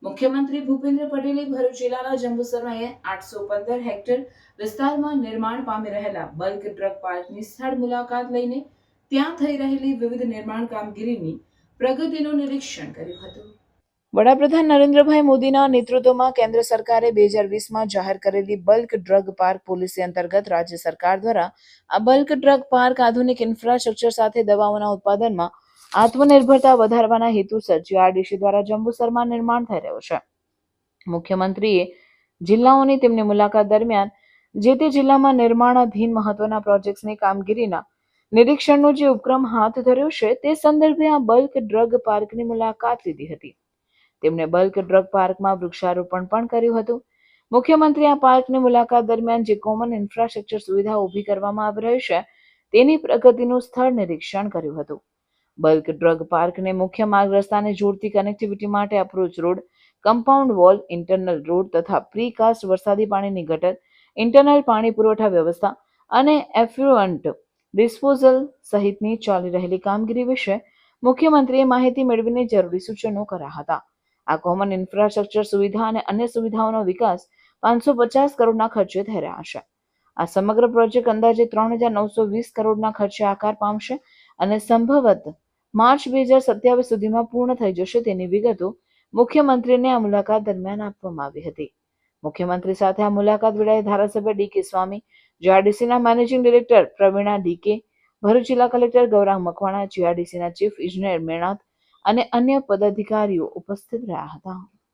મુખ્યમંત્રી ભૂપેન્દ્ર પટેલે ભરૂચ જિલ્લાના જંબુસરમાં 815 હેક્ટર વિસ્તારમાં નિર્માણ પામી રહેલા બલ્ક ડ્રગ પાર્કની સ્થળ મુલાકાત લઈને ત્યાં થઈ રહેલી વિવિધ નિર્માણ કામગીરીની પ્રગતિનું નિરીક્ષણ કર્યું હતું. વડાપ્રધાન નરેન્દ્રભાઈ મોદીના નેતૃત્વમાં કેન્દ્ર સરકારે 2020માં જાહેર કરેલી બલ્ક ડ્રગ પાર્ક પોલિસી અંતર્ગત રાજ્ય સરકાર દ્વારા આ બલ્ક ડ્રગ પાર્ક આધુનિક ઇન્ફ્રાસ્ટ્રક્ચર સાથે દવાઓના ઉત્પાદનમાં આત્મનિર્ભરતા વધારવાના હેતુસર જીઆરડીસી દ્વારા જંબુસરમાં નિર્માણ થઈ રહ્યું છે. મુખ્યમંત્રીએ જિલ્લાઓની તેમની મુલાકાત દરમિયાન જે તે જિલ્લામાં નિર્માણાધીન મહત્વના પ્રોજેક્ટ્સની કામગીરીના નિરીક્ષણનો જે ઉપક્રમ હાથ ધર્યો છે તે સંદર્ભે આ બલ્ક ડ્રગ પાર્કની મુલાકાત લીધી હતી. તેમણે બલ્ક ડ્રગ પાર્કમાં વૃક્ષારોપણ પણ કર્યું હતું. મુખ્યમંત્રીએ આ પાર્કની મુલાકાત દરમિયાન જે કોમન ઇન્ફ્રાસ્ટ્રક્ચર સુવિધા ઊભી કરવામાં આવી રહી છે તેની પ્રગતિનું સ્થળ નિરીક્ષણ કર્યું હતું. બલ્ક ડ્રગ પાર્કને મુખ્ય માર્ગ રસ્તાને જોડતી કનેક્ટિવિટી માટે approach road, compound wall, internal road તથા પ્રીકાસ્ટ વરસાદી પાણીની ગટર, ઇન્ટરનલ પાણી પુરવઠા વ્યવસ્થા અને એફ્લુઅન્ટ ડિસ્પોઝલ સહિતની ચાલી રહેલી કામગીરી વિશે મુખ્યમંત્રીએ માહિતી મેળવીને જરૂરી સૂચનો કર્યા હતા. આ કોમન ઇન્ફ્રાસ્ટ્રક્ચર સુવિધા અને અન્ય સુવિધાઓનો વિકાસ 550 કરોડના ખર્ચે થઈ રહ્યા છે. આ સમગ્ર પ્રોજેક્ટ અંદાજે 3,920 કરોડના ખર્ચે આકાર પામશે અને સંભવત માર્ચ 2027 સુધીમાં પૂર્ણ થઈ જશે તેની વિગતો મુખ્યમંત્રીને આ મુલાકાત દરમિયાન આપવામાં આવી હતી. મુખ્યમંત્રી સાથે આ મુલાકાત વેળાએ ધારાસભ્ય ડી.કે. સ્વામી, જીઆરડીસીના મેનેજિંગ ડિરેક્ટર પ્રવીણા ડી.કે., ભરૂચ જિલ્લા કલેક્ટર ગૌરાંગ મકવાણા, જીઆરડીસીના ચીફ ઇજનેર મેણાત અને અન્ય પદાધિકારીઓ ઉપસ્થિત રહ્યા હતા.